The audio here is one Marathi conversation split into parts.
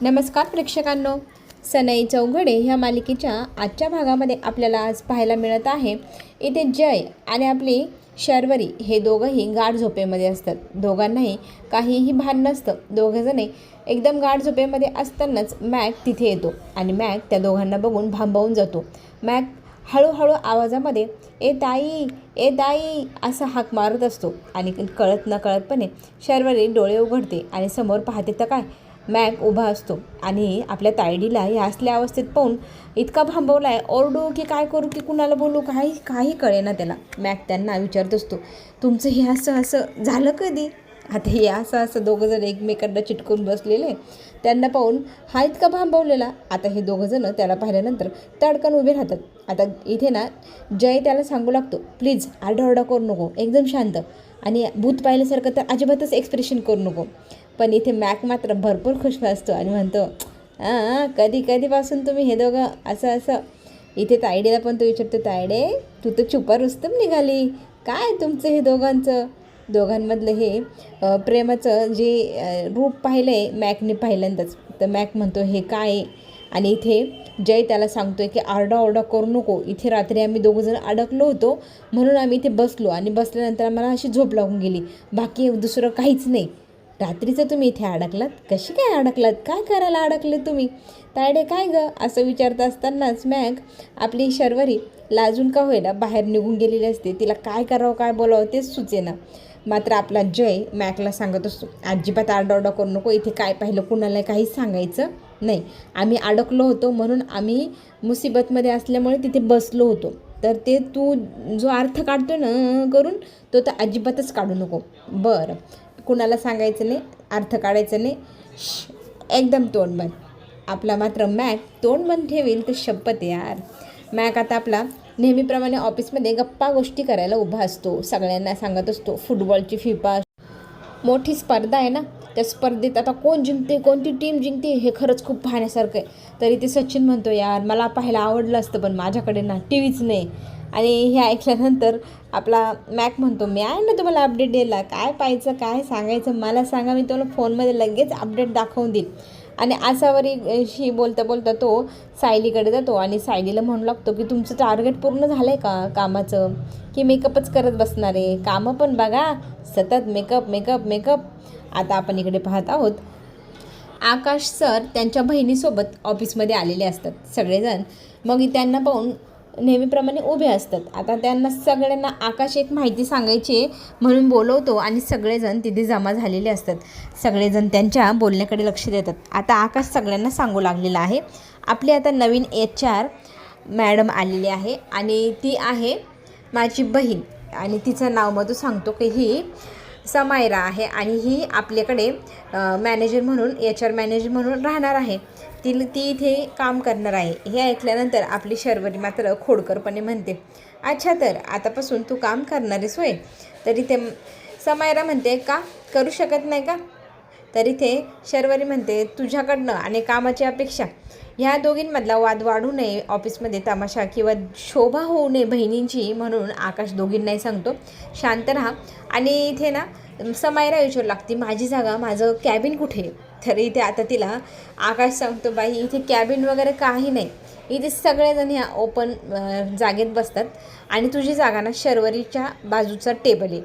नमस्कार प्रेक्षकांनो, सनई चौघडे ह्या मालिकेच्या आजच्या भागामध्ये आपल्याला आज पाहायला मिळत आहे इथे जय आणि आपली शर्वरी हे दोघंही गाढ झोपेमध्ये असतात. दोघांनाही काहीही भान नसतं. दोघेजणे एकदम गाढ झोपेमध्ये असतानाच मॅक तिथे येतो आणि मॅक त्या दोघांना बघून भांबावून जातो. मॅक हळूहळू आवाजामध्ये ए ताई असं हाक मारत असतो आणि कळत न कळतपणे शर्वरी डोळे उघडते आणि समोर पाहते तर काय, मॅक उभा असतो आणि आपल्या तायडीला या असल्या अवस्थेत पाहून इतका भांबवला आहे. ओरडू की काय करू की कुणाला बोलू काही कळेना त्याला. मॅक त्यांना विचारत असतो, तुमचं हे असं झालं कधी? आता हे असं दोघंजण एकमेकांना चिटकून बसलेले त्यांना पाहून हा इतका भांबवलेला. आता हे दोघंजणं त्याला पाहिल्यानंतर तडकन उभे राहतात. आता इथे ना जय त्याला सांगू लागतो, प्लीज आरडाओरडा करू नको, एकदम शांत आणि भूत पाहिल्यासारखं तर अजिबातच एक्सप्रेशन करू नको. पण इथे मॅक मात्र भरपूर खुश असतो आणि म्हणतो, कधीपासून तुम्ही हे दोघं असं. इथे तायडीला पण तो विचारतो, तायडे तू तर छुपा रुस्तम निघाली, काय तुमचं हे दोघांमधलं हे प्रेमाचं जे रूप पाहिलं आहे मॅकने पहिल्यांदाच. तर मॅक म्हणतो हे काय? आणि इथे जय त्याला सांगतोय की आरडाओरडा करू नको, इथे रात्री आम्ही दोघंजण अडकलो होतो म्हणून आम्ही इथे बसलो आणि बसल्यानंतर आम्हाला अशी झोप लागून गेली, बाकी दुसरं काहीच नाही. रात्रीचं तुम्ही इथे अडकलात, कशी काय अडकलात, काय करायला अडकले तुम्ही? तायडे काय गं असं विचारत असतानाच मॅक आपली शर्वरी लाजून का होईना बाहेर निघून गेलेली असते. तिला काय करावं काय बोलावं तेच सुचेना. मात्र आपला जय मॅकला सांगत असतो, अजिबात आरडाओरडा करू नको, इथे काय पाहिलं कुणाला काहीच सांगायचं नाही, आम्ही अडकलो होतो म्हणून आम्ही मुसीबतमध्ये असल्यामुळे तिथे बसलो होतो. तर ते तू जो अर्थ काढतो ना करून तो तर अजिबातच काढू नको. बरं, कुणाला सांगायचं नाही, अर्थ काढायचं नाही, एकदम तोंड बंद. आपला मात्र मॅक तोंड बंद ठेवेल तर शपथ यार. मॅक आता आपला नेहमीप्रमाणे ऑफिसमध्ये गप्पा गोष्टी करायला उभा असतो. सगळ्यांना सांगत असतो फुटबॉलची फिफा मोठी स्पर्धा आहे ना, त्या स्पर्धेत आता कोण जिंकते, कोणती टीम जिंकते हे खरंच खूप पाहण्यासारखं आहे. तरी ते सचिन म्हणतो, यार मला पाहायला आवडलं असतं पण माझ्याकडे ना टी व्हीच नाही. आणि हे ऐकल्यानंतर आपला मॅक म्हणतो, मी आहे ना तुम्हाला अपडेट द्यायला, काय पाहायचं काय सांगायचं मला सांगा, मी तुम्हाला फोनमध्ये लगेच अपडेट दाखवून देईल. आणि आसावरीशी बोलता तो सायलीकडे जातो आणि सायलीला म्हणू लागतो की तुमचं टार्गेट पूर्ण झालं आहे का कामाचं, की मेकअपच करत बसणार आहे? कामं पण बघा, सतत मेकअप. आता आपण इकडे पाहत आहोत आकाश सर त्यांच्या बहिणीसोबत ऑफिसमध्ये आलेले असतात सगळेजण. मग त्यांना पाहून नेहमीप्रमाणे उभे असतात. आता त्यांना सगळ्यांना आकाश एक माहिती सांगायची म्हणून बोलवतो आणि सगळेजण तिथे जमा झालेले असतात. सगळेजण त्यांच्या बोलण्याकडे लक्ष देतात. आता आकाश सगळ्यांना सांगू लागलेला आहे, आपली आता नवीन HR मॅडम आलेली आहे आणि ती आहे माझी बहीण आणि तिचं नाव मग तो सांगतो की ही समायरा आहे आणि ही आपल्याकडे मॅनेजर म्हणून HR मॅनेजर म्हणून राहणार आहे. ती इथे काम करणार आहे. हे ऐकल्यानंतर आपली शर्वरी मात्र खोडकरपणे म्हणते, अच्छा तर आतापासून तू काम करणारीस होय? तरी ते समायरा म्हणते, का करू शकत नाही का? तरी ते शर्वरी म्हणते, तुझ्याकडनं आणि कामाची अपेक्षा ह्या दोघींमधला वाद वाढू नये, ऑफिसमध्ये तमाशा किंवा शोभा होऊ नये बहिणींची, म्हणून आकाश दोघींनाही सांगतो शांत राहा. आणि इथे ना समायरा विचारू लागते, माझी जागा माझं कॅबिन कुठे? तरी इथे आता तिला आकाश सांगतो, बाई इथे कॅबिन वगैरे काही नाही, इथे सगळेजण ह्या ओपन जागेत बसतात आणि तुझी जागा ना शर्वरीच्या बाजूचा टेबल आहे,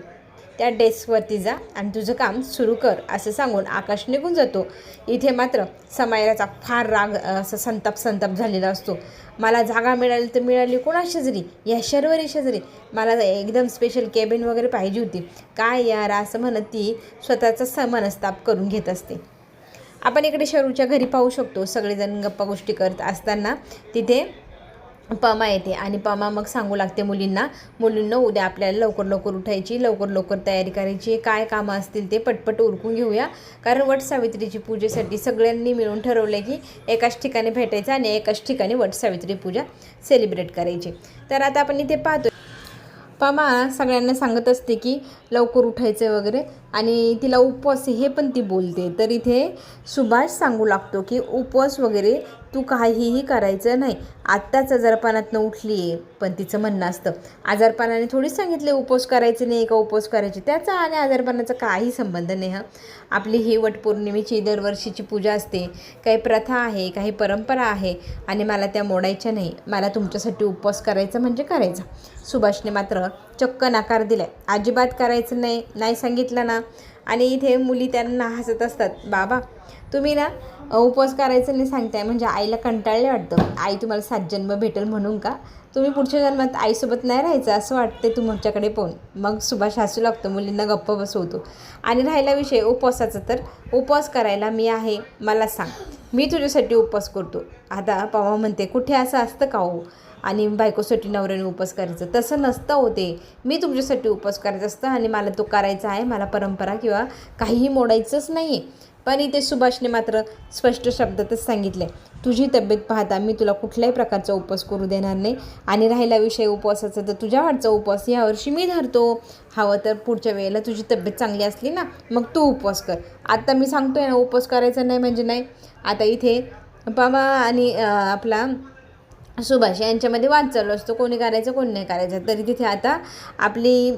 त्या डेस्कवरती जा आणि तुझं काम सुरू कर असं सांगून आकाश निघून जातो. इथे मात्र समायराचा फार राग असं संताप झालेला असतो. मला जागा मिळाली तर मिळाली कोणा शेजारी, या शर्वरी शेजारी, मला एकदम स्पेशल केबिन वगैरे पाहिजे होती, काय यार असं म्हणत ती स्वतःचा मनस्ताप करून घेत असते. आपण इकडे शरूच्या घरी पाहू शकतो, सगळेजण गप्पा गोष्टी करत असताना तिथे पमा येते आणि पमा मग सांगू लागते मुलींना उद्या आपल्याला लवकर उठायची, लवकर तयारी करायची, काय कामं असतील ते पटपट उरकून घेऊया, कारण वटसावित्रीची पूजेसाठी सगळ्यांनी मिळून ठरवलं की एकाच ठिकाणी भेटायचं आणि एकाच ठिकाणी वटसावित्री पूजा सेलिब्रेट करायची. तर आता आपण इथे पाहतो पमा सगळ्यांना सांगत असते की लवकर उठायचं वगैरे आणि तिला उपवास हे पण ती बोलते. तर इथे सुभाष सांगू लागतो की उपवास वगैरे तू काहीही करायचं नाही. आत्ताच आजारपणातनं उठली आहे. पण तिचं म्हणणं असतं आजारपणाने थोडीच सांगितले उपवास करायचे नाही का उपवास करायचे. त्याचा आणि आजारपणाचा काही संबंध नाही. आपली ही वटपौर्णिमेची दरवर्षीची पूजा असते. काही प्रथा आहे, काही परंपरा आहे आणि मला त्या मोडायच्या नाही. मला तुमच्यासाठी उपवास करायचा म्हणजे करायचा. सुभाषने मात्र चक्क नकार दिलाय. अजिबात करायचं नाही, नाही सांगितलं ना. आणि इथे मुली त्यांना हसत असतात. बाबा तुम्ही ना उपवास करायचं नाही सांगताय म्हणजे आईला कंटाळले वाटतं. आई तुम्हाला 7 जन्म भेटेल म्हणून का? तुम्ही पुढच्या जन्मात आईसोबत नाही राहायचं असं वाटते तुमच्याकडे पाहून. मग सुभाष हसू लागतो, मुलींना गप्प बसवतो. आणि राहिला विषय उपवासाचा, तर उपवास करायला मी आहे, मला सांग, मी तुझ्यासाठी उपवास करतो. आता पवा म्हणते कुठे असं असतं का हो आणि बायकोसाठी नवऱ्याने उपवास करायचं? तसं नसतं होते. मी तुमच्यासाठी उपवास करायचं असतं आणि मला तो करायचा आहे. मला परंपरा किंवा काहीही मोडायचंच नाही आहे. पण इथे सुभाषने मात्र स्पष्ट शब्दातच सांगितले, तुझी तब्येत पाहता मी तुला कुठल्याही प्रकारचा उपवास करू देणार नाही. आणि राहिला विषय उपवासाचा, तर तुझ्या वाटचा उपवास यावर्षी मी धरतो. हवं तर पुढच्या वेळेला तुझी तब्येत चांगली असली ना मग तू उपवास कर. आता मी सांगतोय ना उपवास करायचा नाही म्हणजे नाही. आता इथे बाबा आणि आपला सुभाष यांच्यामध्ये वाद चालू असतो, कोणी करायचं कोणी नाही करायचं. तरी तिथे आता आपली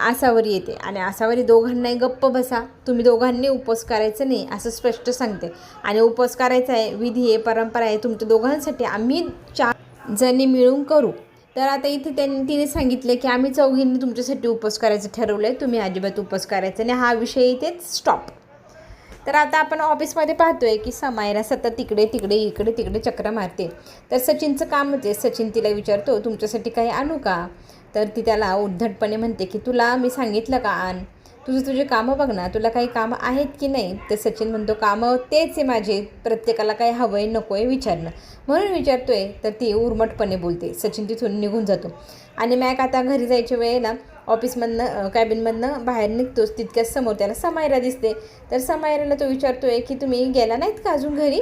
आसावरी येते आणि आसावरी दोघांनाही गप्प बसा, तुम्ही दोघांनी उपवास करायचं नाही असं स्पष्ट सांगते. आणि उपवास करायचा आहे, विधी आहे, परंपरा आहे तुमच्या दोघांसाठी, आम्ही 4 जणी मिळून करू. तर आता इथे तिने सांगितलं की आम्ही चौघींनी तुमच्यासाठी उपवास करायचं ठरवलं आहे, तुम्ही अजिबात उपवास करायचं नाही. हा विषय इथेच स्टॉप. तर आता आपण ऑफिसमध्ये पाहतोय की समायरा सतत इकडे तिकडे चक्र मारते. तर सचिनचं काम होते. सचिन तिला विचारतो तुमच्यासाठी काही आणू का? तर ती त्याला उद्धटपणे म्हणते की तुला मी सांगितलं का आण, तुझे कामं बघ ना, तुला काही कामं आहेत की नाही? तर सचिन म्हणतो कामं तेच आहे माझे, प्रत्येकाला काही हवं आहे नको आहे विचारणं म्हणून विचारतोय. तर ती उर्मटपणे बोलते. सचिन तिथून निघून जातो आणि मॅक आता घरी जायच्या वेळेला ऑफिसमधनं कॅबिनमधनं बाहेर निघतोच. तितक्याच समोर त्याला समायरा दिसते. तर समायराला तो विचारतोय की तुम्ही गेला नाहीत का अजून घरी?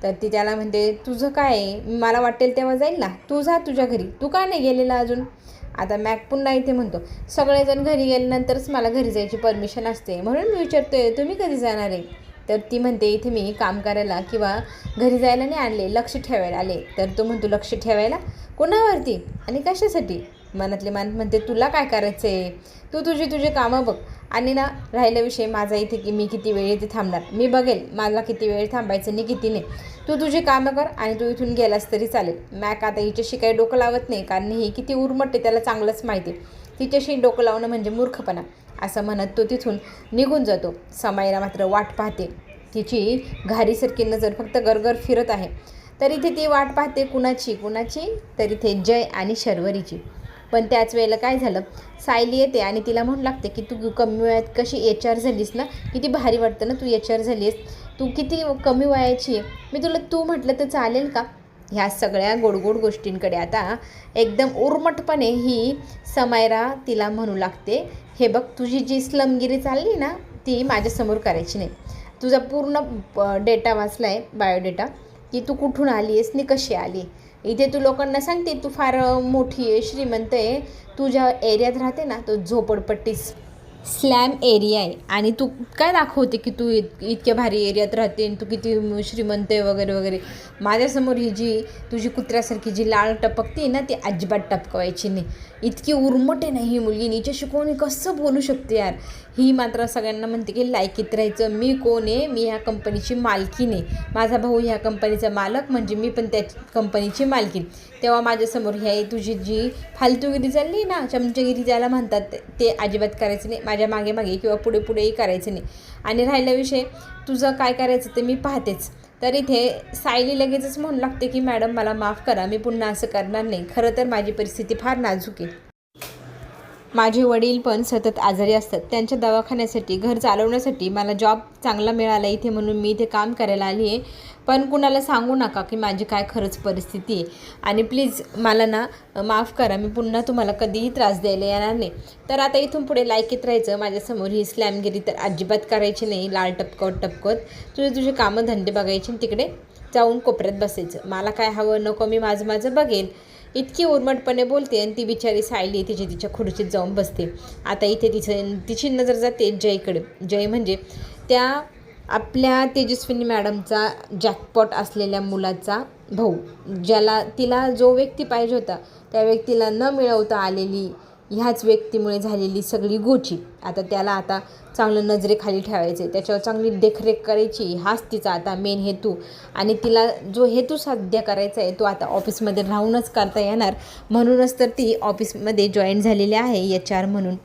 तर ती त्याला म्हणते तुझं काय आहे, मला वाटेल तेव्हा जाईल ना, तू जा तुझ्या घरी, तू का नाही गेलेला अजून? आता मॅक पुन्हा इथे म्हणतो सगळेजण घरी गेल्यानंतरच मला घरी जायची परमिशन असते म्हणून मी विचारतोय तुम्ही कधी जाणार आहे? तर ती म्हणते इथे मी काम करायला किंवा घरी जायला नाही आणले, लक्ष ठेवायला आले. तर तो म्हणतो लक्ष ठेवायला कोणावरती आणि कशासाठी? मनातले मान म्हणते तुला काय करायचं आहे, तू तुझे कामं बघ. आणि ना राहिला विषय माझा इथे की मी किती वेळ इथे थांबणार, मी बघेल मला किती वेळ थांबायचं नाही किती नाही. तू तुझी कामं कर आणि तू इथून गेलास तरी चालेल. मॅक आता हिच्याशी काही डोकं लावत नाही, कारण ही किती उर्मट आहे त्याला चांगलंच माहिती आहे. तिच्याशी डोकं लावणं म्हणजे मूर्खपणा असं म्हणत तो तिथून निघून जातो. समायरा मात्र वाट पाहते. तिची घारीसारखी नजर फक्त गरगर फिरत आहे. तर इथे ती वाट पाहते कुणाची? तर इथे जय आणि शर्वरीची. पण त्याच वेळेला काय झालं, सायली येते आणि तिला म्हणू लागते की तू कमी वयात कशी HR झालीस ना, किती भारी वाटतं ना तू HR झाली आहेस, तू किती कमी वयाची आहे, मी तुला तू म्हटलं तर चालेल का? ह्या सगळ्या गोड गोष्टींकडे आता एकदम उर्मटपणे ही समायरा तिला म्हणू लागते हे बघ तुझी जी स्लमगिरी चालली ना ती माझ्यासमोर करायची नाही. तुझा पूर्ण डेटा वाचला आहे, बायोडेटा, की तू कुठून आली आहेस आणि कशी आली. इथे तू लोकांना सांगते तू फार मोठी आहे, श्रीमंत आहे, तू ज्या एरियात राहते ना तो झोपडपट्टी स्लॅम एरिया आहे आणि तू काय दाखवते की तू इतक्या भारी एरियात राहते आणि तू किती श्रीमंत आहे वगैरे वगैरे. माझ्यासमोर ही जी तुझी कुत्र्यासारखी जी लाळ टपकते ना ती अजिबात टपकवायची नाही. इतकी उर्मट आहे ना ही मुलगी, हिच्याशी कोणी कसं बोलू शकते यार. ही मात्र सगळ्यांना म्हणते की लायकीत राहायचं, मी कोण आहे, मी ह्या कंपनीची मालकीण आहे, माझा भाऊ ह्या कंपनीचा मालक म्हणजे मी पण त्या कंपनीची मालकीण. तेव्हा माझ्यासमोर ह्या तुझी जी फालतूगिरी चालली ना, चमचगिरी ज्याला म्हणतात ते अजिबात करायचं नाही. माझ्या मागे किंवा पुढेही करायचं नाही. आणि राहिला विषय तुझं काय करायचं ते मी पाहतेच. तर इथे सायली लगेचच म्हणू लागते की मॅडम मला माफ करा, मी पुन्हा असं करणार नाही. खरं तर माझी परिस्थिती फार नाजूक आहे. माझे वडील पण सतत आजारी असतात, त्यांच्या दवाखान्यासाठी घर चालवण्यासाठी मला जॉब चांगला मिळाला इथे म्हणून मी इथे काम करायला आली आहे. पण कुणाला सांगू नका की माझी काय खरंच परिस्थिती आहे आणि प्लीज मला ना माफ करा, मी पुन्हा तुम्हाला कधीही त्रास द्यायला येणार नाही. तर आता इथून पुढे लायकीत राहायचं, माझ्यासमोर ही स्लॅमगिरी तर अजिबात करायची नाही. लाल टपकवत तुझे कामं धंदे बघायचे, तिकडे जाऊन कोपऱ्यात बसायचं. मला काय हवं नको मी माझं बघेन. इतकी उर्मटपणे बोलते आणि ती बिचारी सायली तिच्या खुर्चीत जाऊन बसते. आता इथे तिची नजर जाते जयकडे. जय म्हणजे त्या आपल्या तेजस्विनी मॅडमचा जॅकपॉट असलेल्या मुलाचा भाऊ, ज्याला तिला जो व्यक्ती पाहिजे होता त्या व्यक्तीला न मिळवता आलेली, ह्याच व्यक्तीमुळे झालेली सगळी गोची, आता त्याला आता चांगलं नजरेखाली ठेवायचे, त्याच्यावर चांगली देखरेख करायची, हाच तिचा आता मेन हेतू. आणि तिला जो हेतू साध्य करायचा आहे तो आता ऑफिसमध्ये राहूनच करता येणार, म्हणूनच तर ती ऑफिसमध्ये जॉईन झालेली आहे HR म्हणून.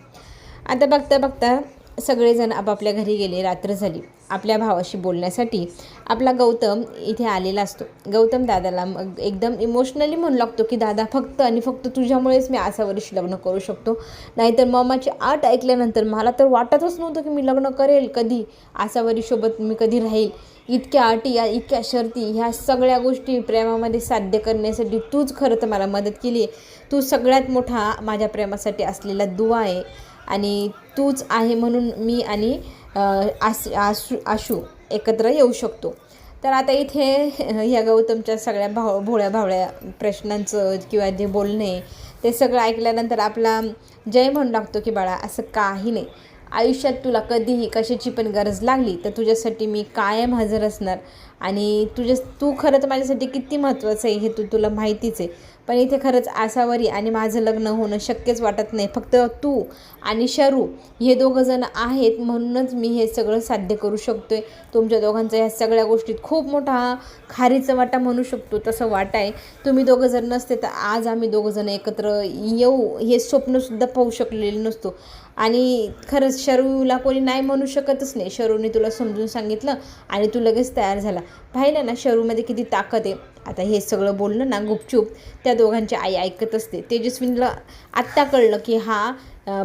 आता बघता बघता सगळेजण आपापल्या घरी गेले, रात्र झाली. आपल्या भावाशी बोलण्यासाठी आपला गौतम इथे आलेला असतो. गौतम दादाला मग एकदम इमोशनली म्हणू लागतो की दादा, फक्त आणि फक्त तुझ्यामुळेच मी आसावरीशी लग्न करू शकतो, नाहीतर मामाची आट ऐकल्यानंतर मला तर वाटतच नव्हतं की मी लग्न करेल कधी, आसावरीसोबत मी कधी राहील. इतक्या अटी, इतक्या शर्ती, ह्या सगळ्या गोष्टी प्रेमामध्ये साध्य करण्यासाठी तूच खरं तर मला मदत केली आहे. तू सगळ्यात मोठा माझ्या प्रेमासाठी असलेला दुवा आहे आणि तूच आहे, म्हणून मी आणि आशू एकत्र येऊ शकतो. तर आता इथे ह्या गौतमच्या सगळ्या भोळ्या भावळ्या प्रश्नांचं किंवा जे बोलणे ते सगळं ऐकल्यानंतर आपला जय म्हणू लागतो की बाळा, असं काही नाही, आयुष्यात तुला कधीही कशाची पण गरज लागली तर तुझ्यासाठी मी कायम हजर असणार. आणि तू खरं तर माझ्यासाठी किती महत्त्वाचं आहे हे तुला माहितीच आहे. पण इथे खरंच आसावरी आणि माझं लग्न होणं शक्यच वाटत नाही. फक्त तू आणि शरू हे दोघंजण आहेत म्हणूनच मी हे सगळं साध्य करू शकतो आहे. तुमच्या दोघांचा ह्या सगळ्या गोष्टीत खूप मोठा खारीचा वाटा म्हणू शकतो, तसं वाटा आहे. तुम्ही दोघं जर नसते तर आज आम्ही दोघंजण एकत्र येऊ हे स्वप्नसुद्धा पाहू शकलेलं नसतो. आणि खरंच शरूला कोणी नाही म्हणू शकतच नाही. शरूने तुला समजून सांगितलं आणि तू लगेच तयार झाला. पाहिलं ना शरूमध्ये किती ताकद आहे. आता हे सगळं बोलणं ना गुपचूप त्या दोघांची आई ऐकत असते. तेजस्विनीला आत्ता कळलं की हा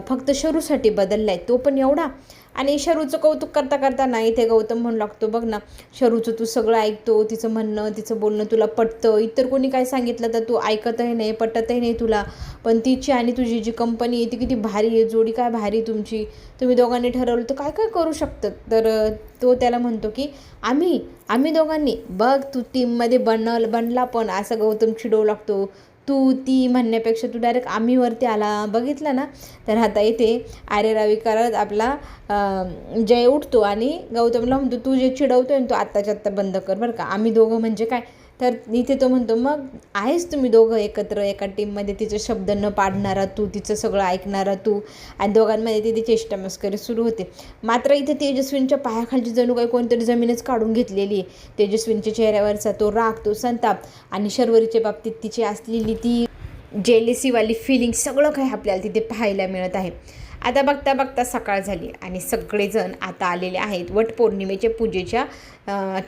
फक्त शरूसाठी बदलला आहे, तो पण एवढा. आणि शरूचं कौतुक करता करता ना इथे गौतम म्हणू लागतो, बघ ना शरूचं तू सगळं ऐकतो, तिचं म्हणणं तिचं बोलणं तुला पटतं, इतर कोणी काय सांगितलं तर तू ऐकतही नाही, पटतही नाही तुला. पण तिची आणि तुझी जी कंपनी आहे ती किती भारी आहे, जोडी काय भारी तुमची, तुम्ही दोघांनी ठरवलं तर काय काय करू शकतं. तर तो त्याला म्हणतो की आम्ही दोघांनी, बघ तू टीममध्ये बनला पण, असं गौतम चिडवू लागतो. तू ती म्हणण्यापेक्षा तू डायरेक्ट आम्हीवरती आला, बघितलं ना. तर आता इथे आरेरावी करत आपला जय उठतो आणि गौतमला म्हणतो, तू जे चिडवतोय तो आत्ताच्या आत्ता बंद कर बरं का, आम्ही दोघं म्हणजे काय. तर इथे तो म्हणतो, मग आहेस तुम्ही दोघं एकत्र एका टीममध्ये, तिचे शब्द न पाडणारा तू, तिचं सगळं ऐकणारा तू. आणि दोघांमध्ये तिथे चेष्टा मस्करी सुरू होते. मात्र इथे तेजस्विनीच्या पायाखालची जणू काही कोणतरी जमीनच काढून घेतलेली आहे. तेजस्विनीच्या चेहऱ्यावरचा तो राग, तो संताप आणि शर्वरीच्या बाबतीत तिची असलेली ती जेलेसीवाली फिलिंग, सगळं काही आपल्याला तिथे पाहायला मिळत आहे. आता बघता बघता सकाळ झाली आणि सगळेजण आता आलेले आहेत वटपौर्णिमेच्या पूजेच्या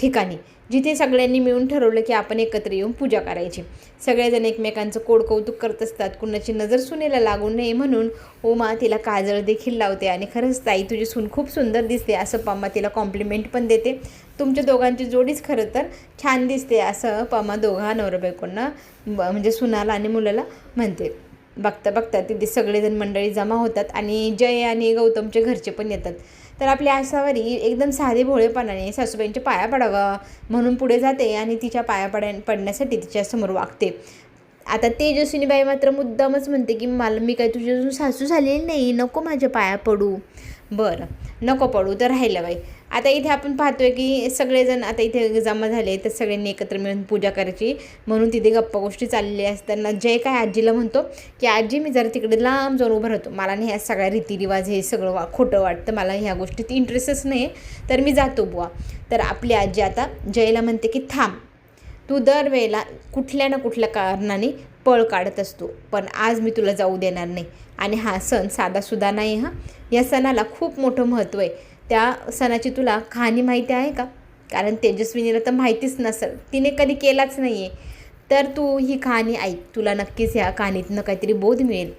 ठिकाणी, जिथे सगळ्यांनी मिळून ठरवलं की आपण एकत्र येऊन पूजा करायची. सगळेजण एकमेकांचं कोडकौतुक करत असतात. कुणाची नजर सुनेला लागू नये म्हणून उमा तिला काजळ देखील लावते आणि खरंच ताई तुझी सून खूप सुंदर दिसते असं पम्मा तिला कॉम्प्लिमेंट पण देते. तुमच्या दोघांची जोडीच खरं तर छान दिसते असं पम्मा दोघा नवरा बायकोंना म्हणजे सुनाला आणि मुलाला म्हणते. बघता बघता तिथे सगळेजण मंडळी जमा होतात आणि जय आणि गौतमचे घरचे पण येतात. तर आपली आसावरी एकदम साधे भोळेपणाने सासूबाईंच्या पाया पडावा म्हणून पुढे जाते आणि तिच्या पाया पडण्यासाठी तिच्यासमोर वागते. आता तेजस्विनीबाई मात्र मुद्दामच म्हणते की मी काय तुझी अजून सासू झालेली नाही, नको माझ्या पाया पडू. बरं नको पडू तर राहिलं बाई. आता इथे आपण पाहतोय की सगळेजण आता इथे जमा झाले, तर सगळ्यांनी एकत्र मिळून पूजा करायची म्हणून तिथे गप्पा गोष्टी चाललेल्या असताना जय काय आजीला म्हणतो की आजी मी जरा तिकडे लांब जाऊन उभं राहतो, मला नाही ह्या सगळ्या रीतिरिवाज हे सगळं खोटं वाटतं, मला ह्या गोष्टीत इंटरेस्टच नाही आहे, तर मी जातो बुवा. तर आपली आजी आता जयला म्हणते की थांब, तू दरवेळेला कुठल्या ना कुठल्या कारणाने पळ काढत असतो, पण आज मी तुला जाऊ देणार नाही. आणि हा सण साधासुद्धा नाही, या सणाला खूप मोठं महत्त्व आहे. त्या सणाची तुला कहाणी माहिती आहे का? कारण तेजस्विनीला तर माहितीच नसेल, तिने कधी केलाच नाही आहे. तर तू ही कहाणी ऐक, तुला नक्कीच ह्या कहाणीतनं काहीतरी बोध मिळेल.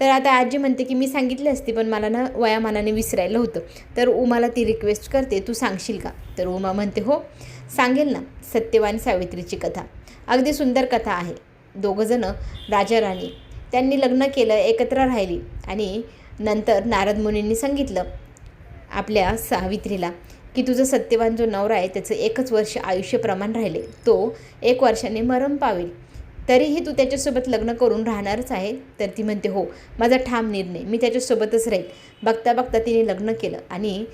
तर आता आजी म्हणते की मी सांगितली असती पण मला ना वयामानाने विसरायला होतं. तर उमाला ती रिक्वेस्ट करते, तू सांगशील का? तर उमा म्हणते हो सांगेल ना. सत्यवान सावित्रीची कथा अगदी सुंदर कथा आहे. दोघंजणं राजा राणी, त्यांनी लग्न केलं, एकत्र राहिली आणि नंतर नारद मुनींनी सांगितलं आपल्या सावित्रीला की तुझं सत्यवान जो नवरा आहे त्याचं 1 वर्ष आयुष्य प्रमाण राहिले, तो 1 वर्षाने मरण पावेल, तरीही तू त्याच्यासोबत लग्न करून राहणारच आहे? तर ती म्हणते हो माझा ठाम निर्णय, मी त्याच्यासोबतच राहील. बघता बघता तिने लग्न केलं आणि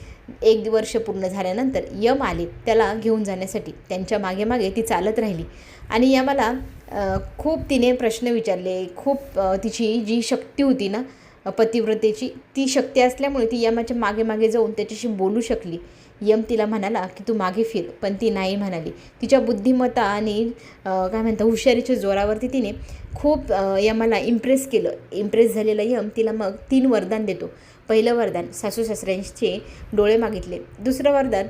1 वर्ष पूर्ण झाल्यानंतर यम आले त्याला घेऊन जाण्यासाठी. त्यांच्या मागे मागे ती चालत राहिली आणि यमाला खूप तिने प्रश्न विचारले. खूप तिची जी शक्ती होती ना पतिव्रतेची, ती शक्ती असल्यामुळे ती यमाच्या मागे मागे जाऊन त्याच्याशी बोलू शकली. यम तिला म्हणाला की तू मागे फिर, पण ती नाही म्हणाली. तिच्या बुद्धिमत्ता आणि काय म्हणतात हुशारीच्या जोरावरती तिने खूप यमाला इम्प्रेस केलं. इम्प्रेस झालेला यम तिला मग 3 वरदान देतो. पहिलं वरदान सासू सासऱ्यांचे डोळे मागितले. दुसरं वरदान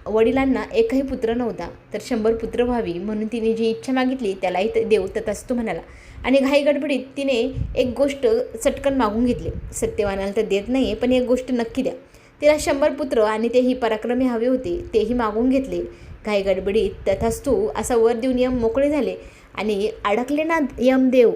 वडिलांना एकही पुत्र नव्हता तर 100 पुत्र व्हावी म्हणून तिने जी इच्छा मागितली त्यालाही देव तथास्तु म्हणाला. आणि घाई गडबडीत तिने एक गोष्ट चटकन मागून घेतली. सत्यवानाला तर देत नाही पण एक गोष्ट नक्की द्या. तिला 100 पुत्र आणि तेही पराक्रमी हवे होते, तेही मागून घेतले. घाई गडबडीत तथास्तु असा वर देऊन यम मोकळे झाले आणि अडकले ना यमदेव.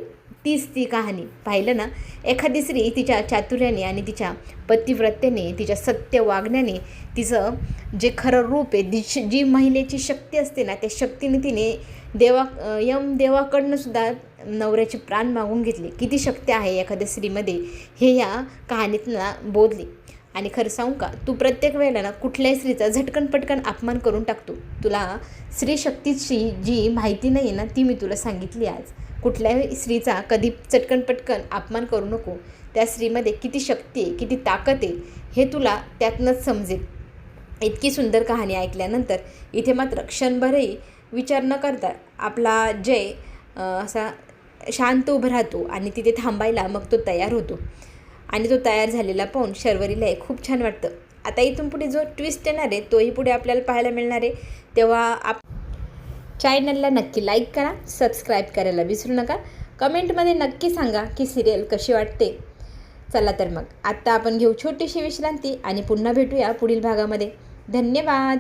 तीच ती कहाणी. पाहिलं ना, एखादी स्त्री तिच्या चातुर्याने आणि तिच्या पतिव्रतेने, तिच्या सत्य वागण्याने, तिचं जे खरं रूप आहे, जी महिलेची शक्ती असते ना, त्या शक्तीने तिने यमदेवाकडनं सुद्धा नवऱ्याचे प्राण मागून घेतले. किती शक्ती आहे एखाद्या स्त्रीमध्ये हे या कहाणीतनं बोधले. आणि खरं सांगू का, तू प्रत्येक वेळेला ना कुठल्याही स्त्रीचा झटकन पटकन अपमान करून टाकतो. तुला स्त्री शक्तीची जी माहिती नाही आहे ना ती मी तुला सांगितली आज. कुठल्याही स्त्रीचा कधी चटकन पटकन अपमान करू नको. त्या स्त्रीमध्ये किती शक्ती आहे, किती ताकद आहे हे तुला त्यातनंच समजेल. इतकी सुंदर कहाणी ऐकल्यानंतर इथे मात्र क्षणभरही विचार न करता आपला जय असा शांत उभा राहतो आणि तिथे थांबायला मग तो तयार होतो. आणि तो तयार झालेला पाहून शर्वरीलाही खूप छान वाटतं. आता इथून पुढे जो ट्विस्ट येणार आहे तोही पुढे आपल्याला पाहायला मिळणार आहे. तेव्हा चॅनलला नक्की लाईक करा, सबस्क्राईब करायला विसरू नका. कमेंटमध्ये नक्की सांगा की सिरियल कशी वाटते. चला तर मग आत्ता आपण घेऊ छोटीशी विश्रांती आणि पुन्हा भेटूया पुढील भागामध्ये. धन्यवाद.